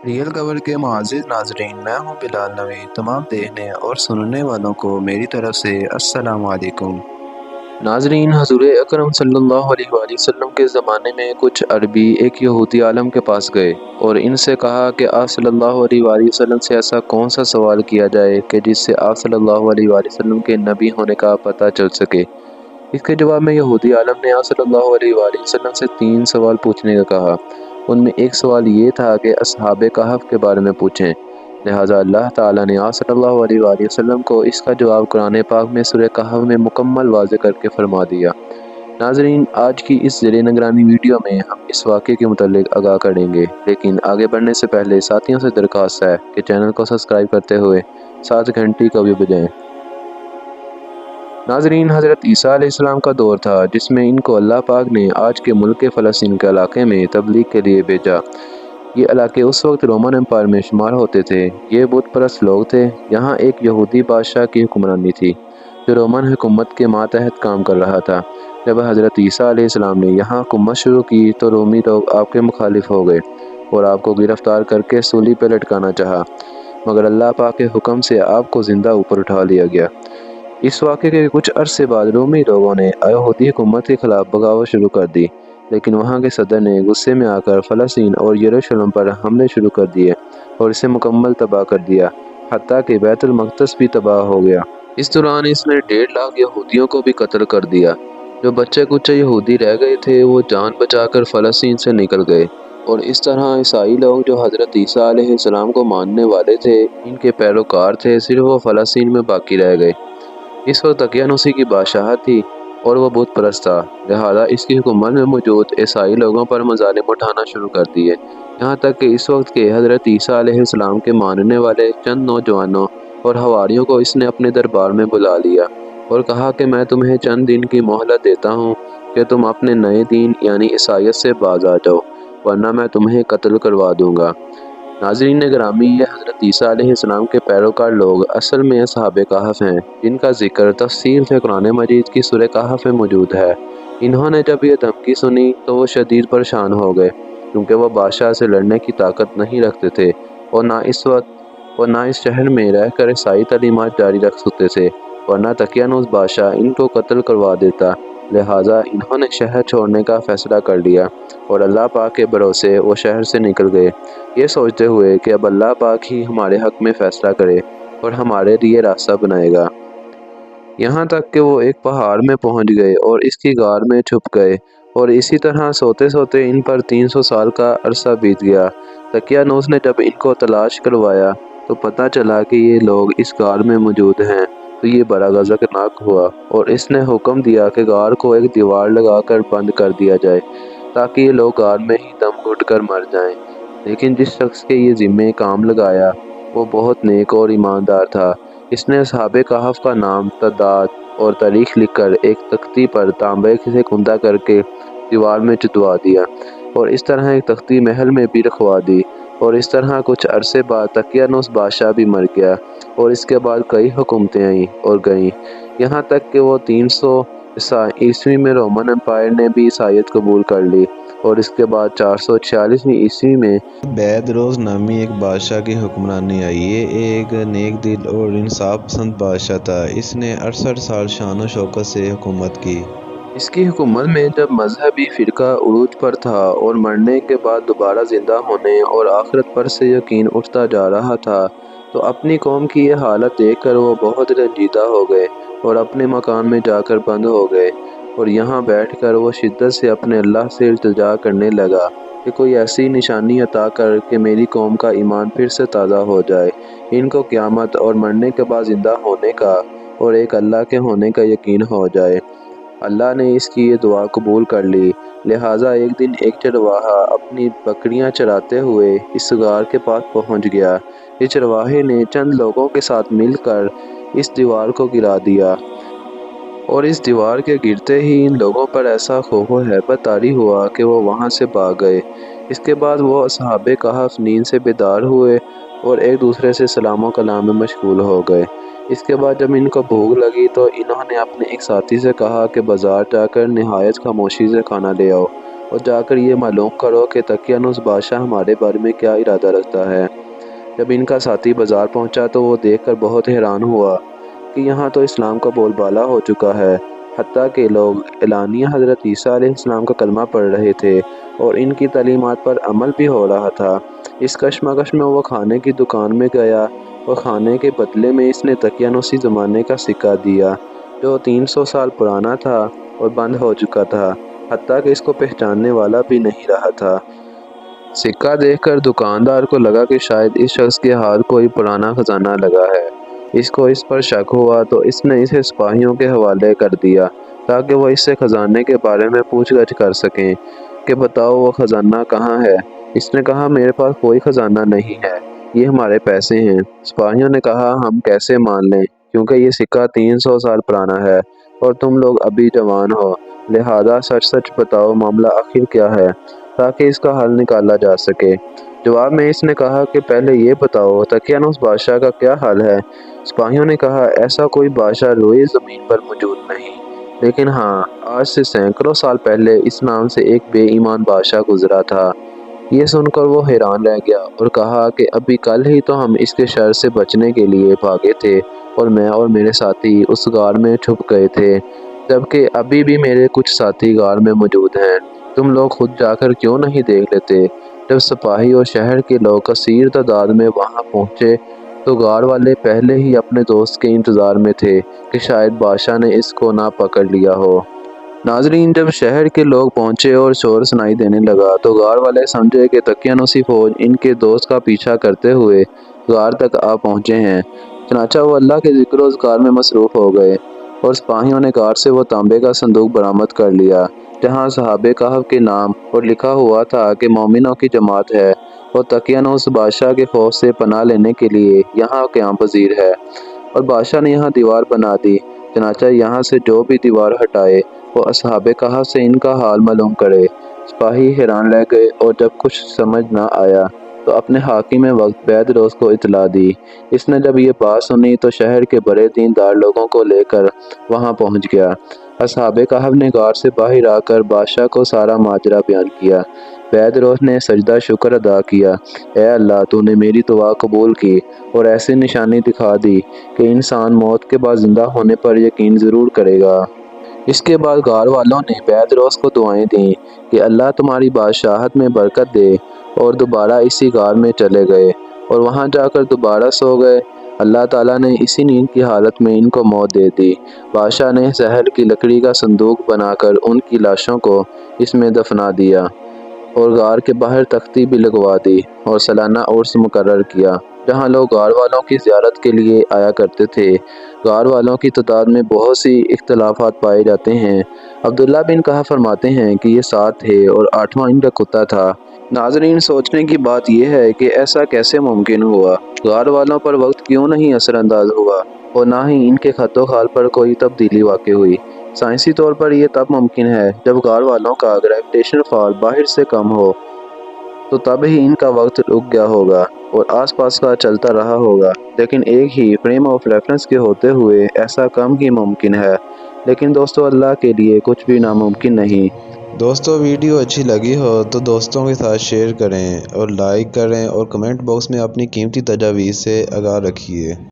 Real کور کے معزز ناظرین، میں ہوں بلال نوی۔ تمام دیکھنے اور سننے والوں کو میری طرف سے السلام علیکم۔ ناظرین، حضور اکرم صلی اللہ علیہ وآلہ وسلم کے زمانے میں کچھ عربی ایک یہودی عالم کے پاس گئے اور ان سے کہا کہ آپ صلی اللہ علیہ وآلہ وسلم سے ایسا کون سا سوال کیا جائے کہ جس سے آپ صلی اللہ علیہ وآلہ وسلم کے نبی ہونے کا پتہ چل سکے۔ اس کے جواب میں یہودی عالم نے آپ صلی اللہ علیہ وآلہ وسلم سے 3 سوال پوچھنے کا کہا۔ ان میں ایک سوال یہ تھا کہ اصحاب کہف کے بارے میں پوچھیں۔ لہٰذا اللہ تعالیٰ نے آپ صلی اللہ علیہ وآلہ وسلم کو اس کا جواب قرآن پاک میں سورہ کہف میں مکمل واضح کر کے فرما دیا۔ ناظرین، آج کی اس زیر نگرانی ویڈیو میں ہم اس واقعے کے متعلق آگاہ کریں گے، لیکن آگے بڑھنے سے پہلے ساتھیوں سے درخواست ہے کہ چینل کو سبسکرائب کرتے ہوئے ساتھ گھنٹی کو بھی بجائیں۔ ناظرین، حضرت عیسیٰ علیہ السلام کا دور تھا جس میں ان کو اللہ پاک نے آج کے ملک فلسطین کے علاقے میں تبلیغ کے لیے بھیجا۔ یہ علاقے اس وقت رومن امپائر میں شمار ہوتے تھے۔ یہ بت پرست لوگ تھے۔ یہاں ایک یہودی بادشاہ کی حکمرانی تھی جو رومن حکومت کے ماتحت کام کر رہا تھا۔ جب حضرت عیسیٰ علیہ السلام نے یہاں حکومت شروع کی تو رومی لوگ آپ کے مخالف ہو گئے اور آپ کو گرفتار کر کے سولی پہ لٹکانا چاہا، مگر اللہ پاک کے حکم سے آپ کو زندہ اوپر اٹھا لیا گیا۔ اس واقعے کے کچھ عرصے بعد رومی لوگوں نے یہودی حکومت کے خلاف بغاوت شروع کر دی، لیکن وہاں کے صدر نے غصے میں آ کر فلسطین اور یروشلم پر حملے شروع کر دیے اور اسے مکمل تباہ کر دیا، حتیٰ کہ بیت المقدس بھی تباہ ہو گیا۔ اس دوران اس نے 1.5 لاکھ یہودیوں کو بھی قتل کر دیا۔ جو بچے کچے یہودی رہ گئے تھے وہ جان بچا کر فلسطین سے نکل گئے، اور اس طرح عیسائی لوگ جو حضرت عیسیٰ علیہ السلام کو ماننے والے تھے، ان کے پیروکار تھے، صرف وہ فلسطین میں باقی رہ گئے۔ اس وقت دقیانوسی کی بادشاہت تھی اور وہ بت پرست تھا، لہٰذا اس کی حکومت میں موجود عیسائی لوگوں پر مظالم اٹھانا شروع کر دیے، یہاں تک کہ اس وقت کے حضرت عیسیٰ علیہ السلام کے ماننے والے چند نوجوانوں اور حواریوں کو اس نے اپنے دربار میں بلا لیا اور کہا کہ میں تمہیں چند دن کی مہلت دیتا ہوں کہ تم اپنے نئے دین یعنی عیسائیت سے باز آ جاؤ، ورنہ میں تمہیں قتل کروا دوں گا۔ ناظرین گرامی، یہ حضرت عیسیٰ علیہ السلام کے پیروکار لوگ اصل میں اصحاب کہف ہیں، جن کا ذکر تفصیل سے قرآن مجید کی سورہ کہف میں موجود ہے۔ انہوں نے جب یہ دھمکی سنی تو وہ شدید پریشان ہو گئے، کیونکہ وہ بادشاہ سے لڑنے کی طاقت نہیں رکھتے تھے اور نہ اس شہر میں رہ کر عیسائی تعلیمات جاری رکھ سکتے تھے، ورنہ دقیانوس بادشاہ ان کو قتل کروا دیتا۔ لہٰذا انہوں نے شہر چھوڑنے کا فیصلہ کر لیا اور اللہ پاک کے بھروسے وہ شہر سے نکل گئے، یہ سوچتے ہوئے کہ اب اللہ پاک ہی ہمارے حق میں فیصلہ کرے اور ہمارے لیے راستہ بنائے گا۔ یہاں تک کہ وہ ایک پہاڑ میں پہنچ گئے اور اس کی غار میں چھپ گئے، اور اسی طرح سوتے سوتے ان پر 300 سال کا عرصہ بیت گیا۔ دقیانوس نے جب ان کو تلاش کروایا تو پتہ چلا کہ یہ لوگ اس غار میں موجود ہیں، تو یہ بڑا غضبناک ہوا اور اس نے حکم دیا کہ غار کو ایک دیوار لگا کر بند کر دیا جائے تاکہ یہ لوگ غار میں ہی دم گھٹ کر مر جائیں۔ لیکن جس شخص کے یہ ذمہ کام لگایا وہ بہت نیک اور ایماندار تھا۔ اس نے اصحاب کہف کا نام، تعداد اور تاریخ لکھ کر ایک تختی پر تانبے سے کندہ کر کے دیوار میں چتوا دیا، اور اس طرح ایک تختی محل میں بھی رکھوا دی، اور اس طرح کچھ عرصے بعد دقیانوس بادشاہ بھی مر گیا، اور اس کے بعد کئی حکومتیں آئیں اور گئیں، یہاں تک کہ وہ 300 عیسوی میں رومن امپائر نے بھی عیسائیت قبول کر لی، اور اس کے بعد 446 عیسوی میں بیدروس نامی ایک بادشاہ کی حکمرانی آئی۔ یہ ایک نیک دل اور انصاف پسند بادشاہ تھا۔ اس نے 68 سال شان و شوکت سے حکومت کی۔ اس کی حکومت میں جب مذہبی فرقہ عروج پر تھا اور مرنے کے بعد دوبارہ زندہ ہونے اور آخرت پر سے یقین اٹھتا جا رہا تھا، تو اپنی قوم کی یہ حالت دیکھ کر وہ بہت رنجیدہ ہو گئے اور اپنے مکان میں جا کر بند ہو گئے، اور یہاں بیٹھ کر وہ شدت سے اپنے اللہ سے التجا کرنے لگا کہ کوئی ایسی نشانی عطا کر کہ میری قوم کا ایمان پھر سے تازہ ہو جائے، ان کو قیامت اور مرنے کے بعد زندہ ہونے کا اور ایک اللہ کے ہونے کا یقین ہو جائے۔ اللہ نے اس کی یہ دعا قبول کر لی، لہٰذا ایک دن ایک چرواہا اپنی بکریاں چراتے ہوئے اس غار کے پاس پہنچ گیا۔ اس چرواہے نے چند لوگوں کے ساتھ مل کر اس دیوار کو گرا دیا، اور اس دیوار کے گرتے ہی ان لوگوں پر ایسا خوف و ہیبت طاری ہوا کہ وہ وہاں سے بھاگ گئے۔ اس کے بعد وہ اصحاب کہف نیند سے بیدار ہوئے اور ایک دوسرے سے سلام و کلام میں مشغول ہو گئے۔ اس کے بعد جب ان کو بھوک لگی تو انہوں نے اپنے ایک ساتھی سے کہا کہ بازار جا کر نہایت خاموشی سے کھانا لے آؤ، اور جا کر یہ معلوم کرو کہ دقیانوس بادشاہ ہمارے بارے میں کیا ارادہ رکھتا ہے۔ جب ان کا ساتھی بازار پہنچا تو وہ دیکھ کر بہت حیران ہوا کہ یہاں تو اسلام کا بول بالا ہو چکا ہے، حتیٰ کہ لوگ اعلانیہ حضرت عیسیٰ علیہ السلام کا کلمہ پڑھ رہے تھے اور ان کی تعلیمات پر عمل بھی ہو رہا تھا۔ اس کشمکش میں وہ کھانے کی دکان میں گیا اور کھانے کے بدلے میں اس نے دقیانوسی زمانے کا سکہ دیا جو 300 سال پرانا تھا اور بند ہو چکا تھا، حتیٰ کہ اس کو پہچاننے والا بھی نہیں رہا تھا۔ سکہ دیکھ کر دکاندار کو لگا کہ شاید اس شخص کے ہاتھ کوئی پرانا خزانہ لگا ہے۔ اس کو اس پر شک ہوا تو اس نے اسے سپاہیوں کے حوالے کر دیا تاکہ وہ اس سے خزانے کے بارے میں پوچھ گچھ کر سکیں کہ بتاؤ وہ خزانہ کہاں ہے۔ اس نے کہا میرے پاس کوئی خزانہ نہیں ہے، یہ ہمارے پیسے ہیں۔ سپاہیوں نے کہا ہم کیسے مان لیں کیونکہ یہ سکہ 300 سال پرانا ہے اور تم لوگ ابھی جوان ہو، لہذا سچ سچ بتاؤ معاملہ آخر کیا ہے تاکہ اس کا حل نکالا جا سکے۔ جواب میں اس نے کہا کہ پہلے یہ بتاؤ دقیانوس بادشاہ کا کیا حال ہے۔ سپاہیوں نے کہا ایسا کوئی بادشاہ روئے زمین پر موجود نہیں، لیکن ہاں آج سے سینکڑوں سال پہلے اس نام سے ایک بے ایمان بادشاہ گزرا تھا۔ یہ سن کر وہ حیران رہ گیا اور کہا کہ ابھی کل ہی تو ہم اس کے شر سے بچنے کے لیے بھاگے تھے اور میں اور میرے ساتھی اس غار میں چھپ گئے تھے، جبکہ ابھی بھی میرے کچھ ساتھی غار میں موجود ہیں۔ تم لوگ خود جا کر کیوں نہیں دیکھ لیتے؟ جب سپاہی اور شہر کے لوگ کثیر تعداد میں وہاں پہنچے تو غار والے پہلے ہی اپنے دوست کے انتظار میں تھے کہ شاید بادشاہ نے اس کو نہ پکڑ لیا ہو۔ ناظرین، جب شہر کے لوگ پہنچے اور شور سنائی دینے لگا تو غار والے سمجھے کہ دقیانوسی فوج ان کے دوست کا پیچھا کرتے ہوئے غار تک آ پہنچے ہیں، چنانچہ وہ اللہ کے ذکر و اذکار میں مصروف ہو گئے اور سپاہیوں نے غار سے وہ تانبے کا صندوق برآمد کر لیا جہاں صحابہ کہف کے نام اور لکھا ہوا تھا کہ مومنوں کی جماعت ہے اور دقیانوس بادشاہ کے خوف سے پناہ لینے کے لیے یہاں قیام پذیر ہے، اور بادشاہ نے یہاں دیوار بنا دی، چنانچہ یہاں سے جو بھی دیوار ہٹائے وہ اصحاب کہف سے ان کا حال معلوم کرے۔ سپاہی حیران رہ گئے اور جب کچھ سمجھ نہ آیا تو اپنے حاکم وقت بیدروس کو اطلاع دی۔ اس نے جب یہ بات سنی تو شہر کے بڑے دیندار لوگوں کو لے کر وہاں پہنچ گیا۔ اصحاب کہف نے غار سے باہر آ کر بادشاہ کو سارا ماجرا بیان کیا۔ بیدروس نے سجدہ شکر ادا کیا، اے اللہ تو نے میری دعا قبول کی اور ایسی نشانی دکھا دی کہ انسان موت کے بعد زندہ ہونے پر یقین ضرور کرے گا۔ اس کے بعد غار والوں نے بیدروس کو دعائیں دیں کہ اللہ تمہاری بادشاہت میں برکت دے، اور دوبارہ اسی غار میں چلے گئے اور وہاں جا کر دوبارہ سو گئے۔ اللہ تعالیٰ نے اسی نیند کی حالت میں ان کو موت دے دی۔ بادشاہ نے زحل کی لکڑی کا صندوق بنا کر ان کی لاشوں کو اس میں دفنا دیا اور غار کے باہر تختی بھی لگوا دی اور سالانہ عرس مقرر کیا جہاں لوگ غار والوں کی زیارت کے لیے آیا کرتے تھے۔ غار والوں کی تعداد میں بہت سی اختلافات پائے جاتے ہیں۔ عبداللہ بن کہف فرماتے ہیں کہ یہ 7 تھے اور 8واں ان کا کتا تھا۔ ناظرین، سوچنے کی بات یہ ہے کہ ایسا کیسے ممکن ہوا؟ غار والوں پر وقت کیوں نہیں اثر انداز ہوا اور نہ ہی ان کے خط و خال پر کوئی تبدیلی واقع ہوئی؟ سائنسی طور پر یہ تب ممکن ہے جب غار والوں کا گریویٹیشنل فال باہر سے کم ہو، تو تب ہی ان کا وقت رک گیا ہوگا اور آس پاس کا چلتا رہا ہوگا، لیکن ایک ہی فریم آف ریفرنس کے ہوتے ہوئے ایسا کم ہی ممکن ہے۔ لیکن دوستو، اللہ کے لیے کچھ بھی ناممکن نہیں۔ دوستو، ویڈیو اچھی لگی ہو تو دوستوں کے ساتھ شیئر کریں اور لائک کریں اور کمنٹ باکس میں اپنی قیمتی تجاویز سے آگاہ رکھیے۔